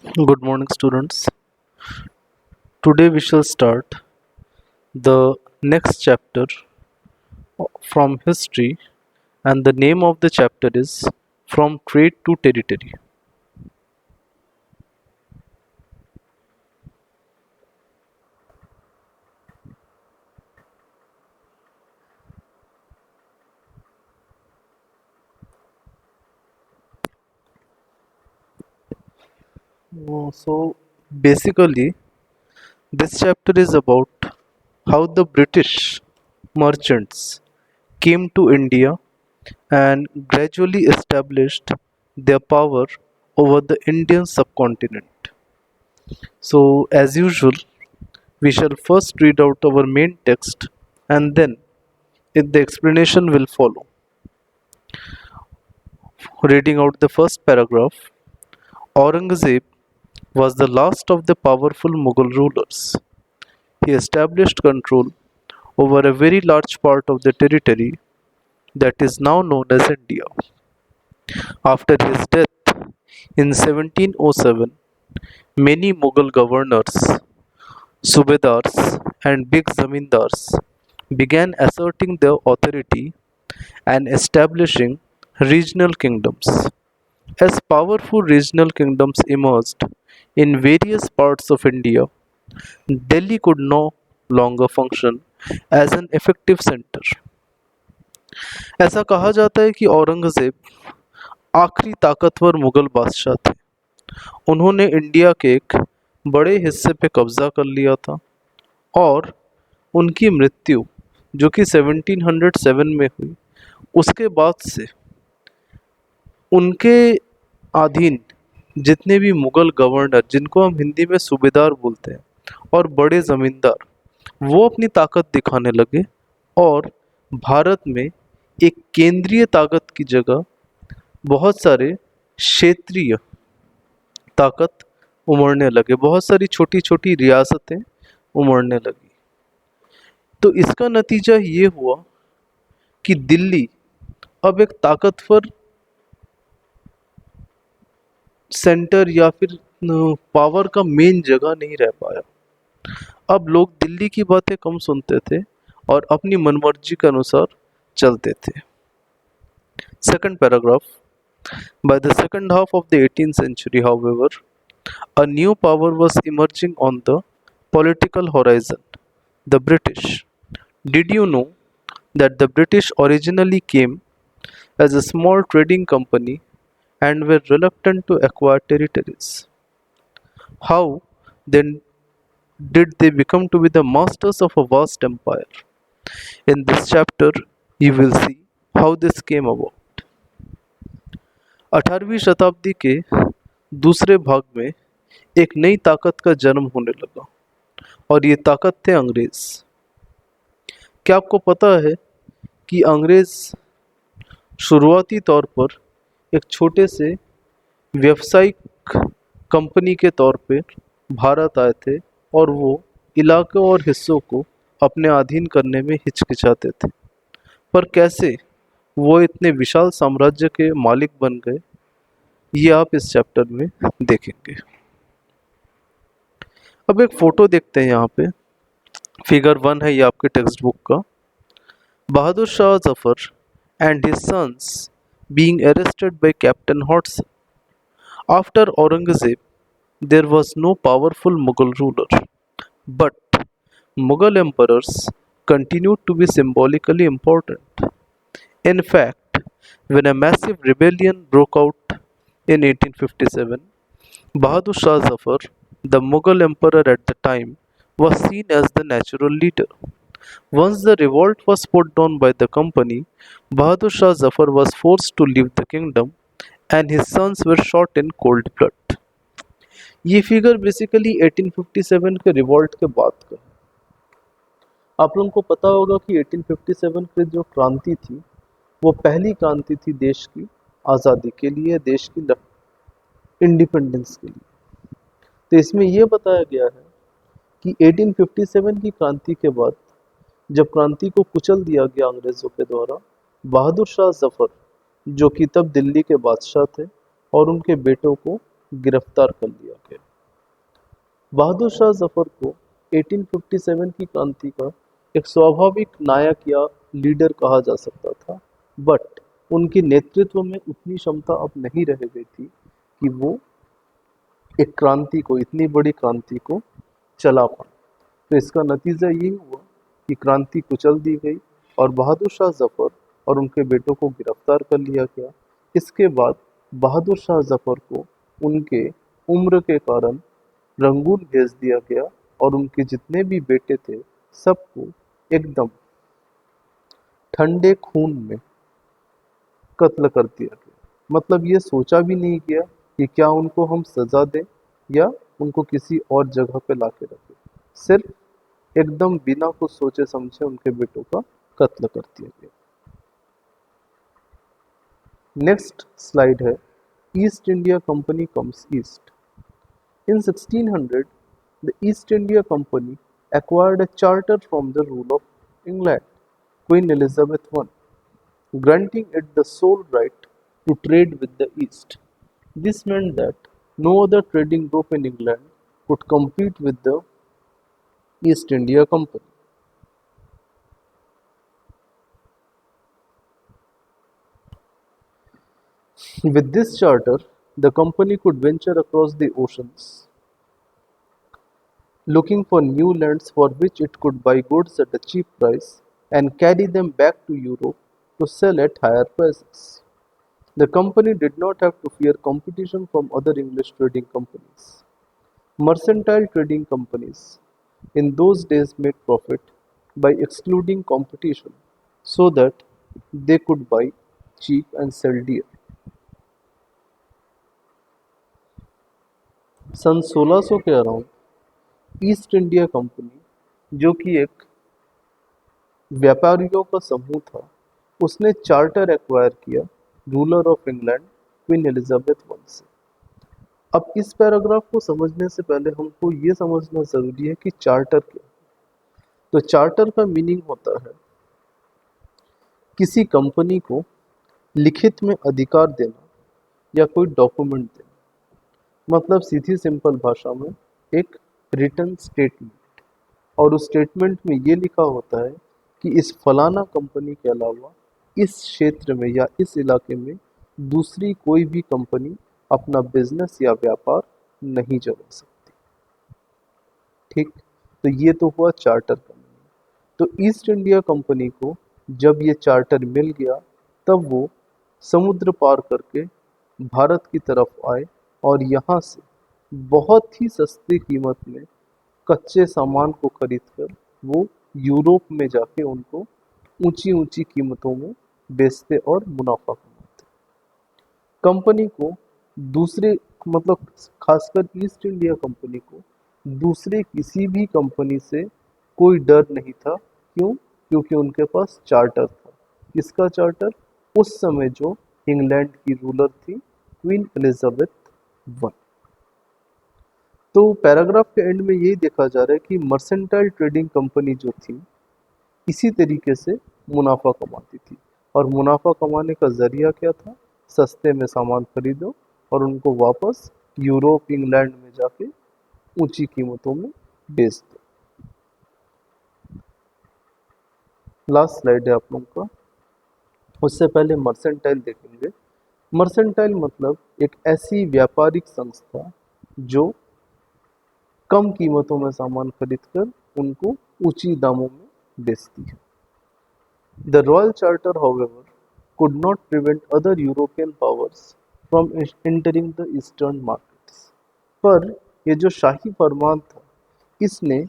Good morning, students. Today we shall start the next chapter from history, and the name of the chapter is From Trade to Territory. So, basically, this chapter is about how the British merchants came to India and gradually established their power over the Indian subcontinent. So, as usual, we shall first read out our main text and then the explanation will follow. Reading out the first paragraph, Aurangzeb was the last of the powerful Mughal rulers. He established control over a very large part of the territory that is now known as India. After his death in 1707, many Mughal governors, subedars, and big zamindars began asserting their authority and establishing regional kingdoms. As powerful regional kingdoms emerged in various parts of India, Delhi could no longer function as an effective center. ऐसा कहा जाता है कि औरंगजेब आखिरी ताकतवर मुगल बादशाह थे। उन्होंने इंडिया के एक बड़े हिस्से पे कब्जा कर लिया था और उनकी मृत्यु जो कि 1707 में हुई, उसके बाद से उनके अधीन जितने भी मुगल गवर्नर, जिनको हम हिंदी में सूबेदार बोलते हैं, और बड़े ज़मींदार, वो अपनी ताकत दिखाने लगे और भारत में एक केंद्रीय ताकत की जगह बहुत सारे क्षेत्रीय ताकत उमड़ने लगे, बहुत सारी छोटी छोटी रियासतें उमड़ने लगी। तो इसका नतीजा ये हुआ कि दिल्ली अब एक ताकतवर सेंटर या फिर पावर का मेन जगह नहीं रह पाया। अब लोग दिल्ली की बातें कम सुनते थे और अपनी मनमर्जी के अनुसार चलते थे। Second paragraph. By the second half of the 18th century, however, a new power was emerging on the political horizon, the British. Did you know that the British originally came as a small trading company and were reluctant to acquire territories? How then did they become to be the masters of a vast empire? In this chapter, you will see how this came about. 18वीं शताब्दी के दूसरे भाग में एक नई ताकत का जन्म होने लगा और ये ताकत थे अंग्रेज। क्या आपको पता है कि अंग्रेज शुरुआती तौर पर एक छोटे से व्यावसायिक कंपनी के तौर पे भारत आए थे और वो इलाकों और हिस्सों को अपने अधीन करने में हिचकिचाते थे, पर कैसे वो इतने विशाल साम्राज्य के मालिक बन गए, ये आप इस चैप्टर में देखेंगे। अब एक फोटो देखते हैं यहाँ पे, फिगर 1 है ये आपके टेक्स्ट बुक का। Bahadur Shah Zafar and his sons being arrested by Captain Hodson. After Aurangzeb, there was no powerful Mughal ruler, but Mughal emperors continued to be symbolically important. In fact, when a massive rebellion broke out in 1857, Bahadur Shah Zafar, the Mughal emperor at the time, was seen as the natural leader. Once the revolt was put down by the company, Bahadur Shah Zafar was forced to leave the kingdom and his sons were shot in cold blood. ये figure basically 1857 के revolt के बाद का है। आप लोगों को पता होगा कि 1857 की जो क्रांति थी वो पहली क्रांति थी देश की आज़ादी के लिए, देश की इंडिपेंडेंस के लिए। तो इसमें यह बताया गया है कि 1857 की क्रांति के बाद जब क्रांति को कुचल दिया गया अंग्रेज़ों के द्वारा, बहादुर शाह जफर जो कि तब दिल्ली के बादशाह थे और उनके बेटों को गिरफ्तार कर लिया गया। बहादुर शाह जफर को 1857 की क्रांति का एक स्वाभाविक नायक या लीडर कहा जा सकता था, बट उनके नेतृत्व में उतनी क्षमता अब नहीं रह गई थी कि वो एक क्रांति को, इतनी बड़ी क्रांति को चला पाए। तो इसका नतीजा ये हुआ कि क्रांति कुचल दी गई और बहादुर शाह जफर और उनके बेटों को गिरफ्तार कर लिया गया। इसके बाद बहादुर शाह जफर को उनके उम्र के कारण रंगून भेज दिया गया और उनके जितने भी बेटे थे सबको एकदम ठंडे खून में कत्ल कर दिया गया। मतलब ये सोचा भी नहीं गया कि क्या उनको हम सजा दें या उनको किसी और जगह पे लाके रखें। सिर्फ एकदम बिना कुछ सोचे समझे उनके बेटों का कत्ल कर दिया गया। नेक्स्ट स्लाइड है, east India company comes east. In 1600, the East India Company acquired a charter from the rule of England, Queen Elizabeth I, granting it the sole right to trade with the East. This meant that no other trading group in England could compete with the East India Company. With this charter, the company could venture across the oceans, looking for new lands for which it could buy goods at a cheap price and carry them back to Europe to sell at higher prices. The company did not have to fear competition from other English trading companies. Mercantile trading companies in those days made profit by excluding competition so that they could buy cheap and sell dear. सन 1600 के around east India company, जो कि एक व्यापारियों का समूह था, उसने charter acquire किया ruler of England queen Elizabeth one से। अब इस पैराग्राफ को समझने से पहले हमको ये समझना जरूरी है कि चार्टर क्या है। तो चार्टर का मीनिंग होता है किसी कंपनी को लिखित में अधिकार देना या कोई डॉक्यूमेंट देना। मतलब सीधी सिंपल भाषा में एक रिटन स्टेटमेंट, और उस स्टेटमेंट में ये लिखा होता है कि इस फलाना कंपनी के अलावा इस क्षेत्र में या इस इलाके में दूसरी कोई भी कंपनी अपना बिजनेस या व्यापार नहीं चला सकती। ठीक, तो ये तो हुआ चार्टर का मीनिंग। तो ईस्ट इंडिया कंपनी को जब ये चार्टर मिल गया तब वो समुद्र पार करके भारत की तरफ आए और यहाँ से बहुत ही सस्ती कीमत में कच्चे सामान को खरीदकर वो यूरोप में जाके उनको ऊंची ऊंची कीमतों में बेचते और मुनाफा कमाते। कंपनी को दूसरे, मतलब खासकर ईस्ट इंडिया कंपनी को दूसरे किसी भी कंपनी से कोई डर नहीं था। क्यों? क्योंकि उनके पास चार्टर था। किसका चार्टर? उस समय जो इंग्लैंड की रूलर थी क्वीन एलिजाबेथ वन। तो पैराग्राफ के एंड में यही देखा जा रहा है कि मर्सेंटाइल ट्रेडिंग कंपनी जो थी इसी तरीके से मुनाफा कमाती थी, और मुनाफा कमाने का जरिया क्या था? सस्ते में सामान खरीदो और उनको वापस यूरोप इंग्लैंड में जाके ऊंची कीमतों में बेच दो। लास्ट स्लाइड है आप लोगों का, उससे पहले मर्सेंटाइल देखेंगे। मर्सेंटाइल मतलब एक ऐसी व्यापारिक संस्था जो कम कीमतों में सामान खरीदकर उनको ऊंची दामों में बेचती है। The Royal Charter, however, could not prevent other European powers from entering the eastern markets. पर ये जो शाही फरमान था, इसने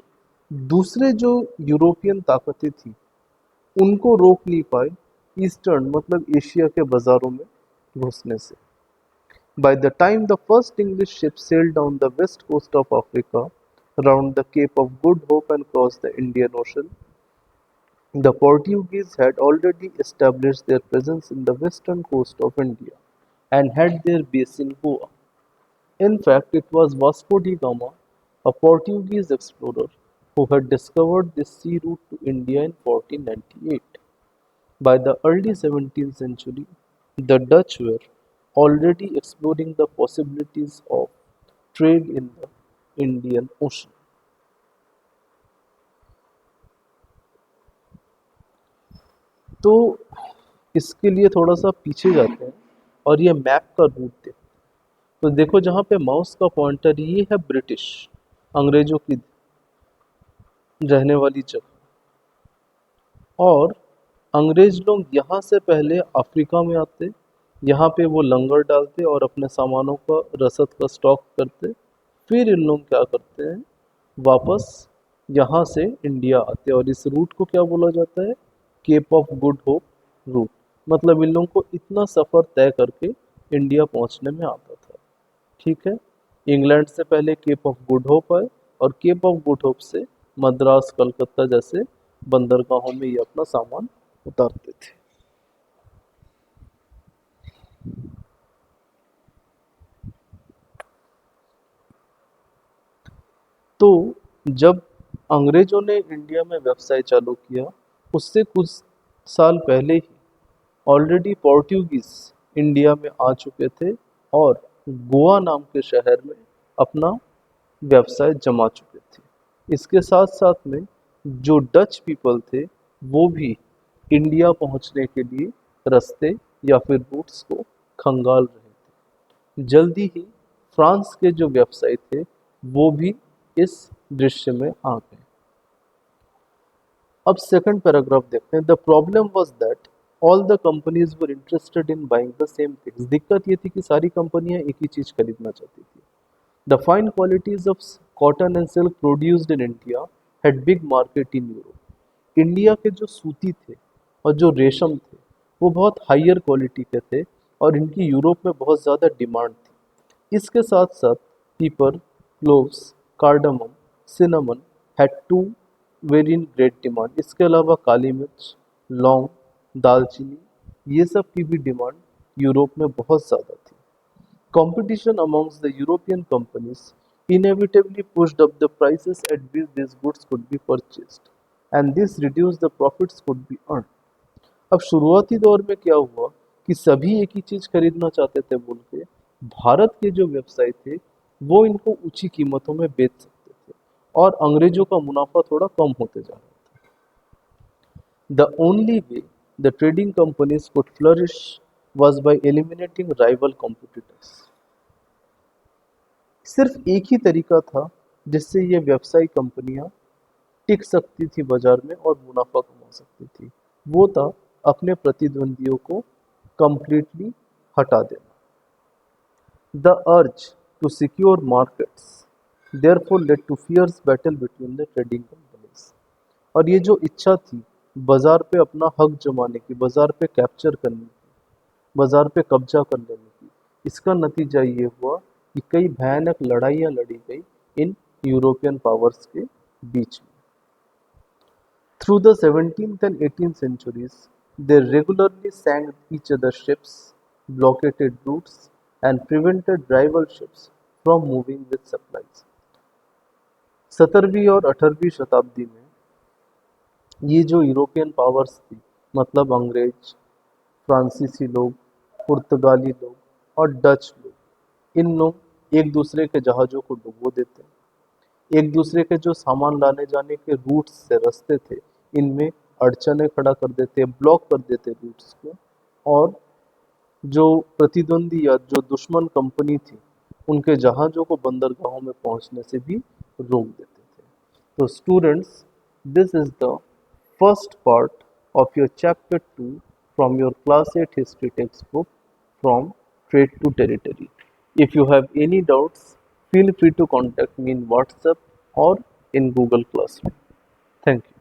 दूसरे जो यूरोपियन ताकतें थी उनको रोक नहीं पाए ईस्टर्न, मतलब एशिया के बाजारों में घुसने से। By the time the first English ship sailed down the west coast of Africa, round the Cape of Good Hope and crossed the Indian Ocean, the Portuguese had already established their presence in the western coast of India and had their base in Goa. In fact, it was Vasco da Gama, a Portuguese explorer, who had discovered this sea route to India in 1498. By the early 17th century, the Dutch were already exploring the possibilities of trade in the Indian Ocean. तो इसके लिए थोड़ा सा पीछे जाते हैं और ये मैप का रूट देखते हैं। तो देखो जहाँ पे माउस का पॉइंटर, ये है ब्रिटिश, अंग्रेजों की रहने वाली जगह। और अंग्रेज लोग यहाँ से पहले अफ्रीका में आते, यहाँ पे वो लंगर डालते और अपने सामानों का रसद का स्टॉक करते। फिर इन लोग क्या करते हैं, वापस यहाँ से इंडिया आते और इस रूट को क्या बोला जाता है, Cape of Good Hope route. मतलब इन लोगों को इतना सफ़र तय करके इंडिया पहुँचने में आता था। ठीक है, इंग्लैंड से पहले केप ऑफ गुड होप आए और केप ऑफ गुड होप से मद्रास, कलकत्ता जैसे बंदरगाहों में ये अपना सामान उतारते थे। तो जब अंग्रेजों ने इंडिया में व्यवसाय चालू किया, उससे कुछ साल पहले ही ऑलरेडी पोर्टुगीज इंडिया में आ चुके थे और गोवा नाम के शहर में अपना व्यवसाय जमा चुके थे। इसके साथ साथ में जो डच पीपल थे वो भी इंडिया पहुंचने के लिए रास्ते या फिर रूट्स को खंगाल रहे थे। जल्दी ही फ्रांस के जो व्यवसायी थे वो भी इस दृश्य में आ गए। अब सेकंड पैराग्राफ देखते हैं। The problem was that all the companies were interested in buying the same things. दिक्कत ये थी कि सारी कंपनियां एक ही चीज खरीदना चाहती थी। The fine qualities of cotton and silk produced in India had big market in Europe. India के जो सूती थे और जो रेशम थे वो बहुत हायर क्वालिटी के थे और इनकी यूरोप में बहुत ज़्यादा डिमांड थी। इसके साथ साथ pepper, cloves, cardamom, cinnamon had to very in great demand. इसके अलावा काली मिर्च, लौंग, दालचीनी, ये सब की भी डिमांड यूरोप में बहुत ज़्यादा थी। Competition amongst the European companies inevitably pushed up the prices at which these goods could be purchased, and this reduced the profits could be earned. अब शुरुआती दौर में क्या हुआ कि सभी एक ही चीज खरीदना चाहते थे बोल के भारत के जो व्यवसायी थे वो इनको ऊंची कीमतों में बेच सकते थे और अंग्रेजों का मुनाफा थोड़ा कम होते जा रहा था। The only way the trading companies could flourish was by eliminating rival competitors. सिर्फ एक ही तरीका था जिससे ये व्यवसायिक कंपनियां टिक सकती थी बाजार में और मुनाफा कमा सकती थी, वो था अपने प्रतिद्वंदियों को कंप्लीटली हटा देना। The urge to secure markets therefore led to fierce battle between the trading companies. और ये जो इच्छा थी बाजार पे अपना हक जमाने की, बाजार पे कैप्चर करने की, बाजार पे कब्जा कर लेने की, इसका नतीजा ये हुआ कि कई भयानक लड़ाइयाँ लड़ी गई इन यूरोपियन पावर्स के बीच में। Through the 17th and 18th centuries, they regularly sank each other's ships, blockaded routes, and prevented rival ships from moving with supplies. 17वीं और 18वीं शताब्दी में ये जो यूरोपियन पावर्स थी, मतलब अंग्रेज, फ्रांसीसी लोग, पुर्तगाली लोग और डच लोग, इन लोग एक दूसरे के जहाज़ों को डुबो देते, एक दूसरे के जो सामान लाने जाने के रूट्स से रास्ते थे इनमें अड़चने खड़ा कर देते, ब्लॉक कर देते रूट्स को, और जो प्रतिद्वंदी या जो दुश्मन कंपनी थी उनके जहाज़ों को बंदरगाहों में पहुंचने से भी रोक देते थे। तो students, this is the first part of your chapter 2 from your class 8 history textbook from Trade to Territory. If you have any doubts, feel free to contact me in WhatsApp or in Google Classroom. Thank you.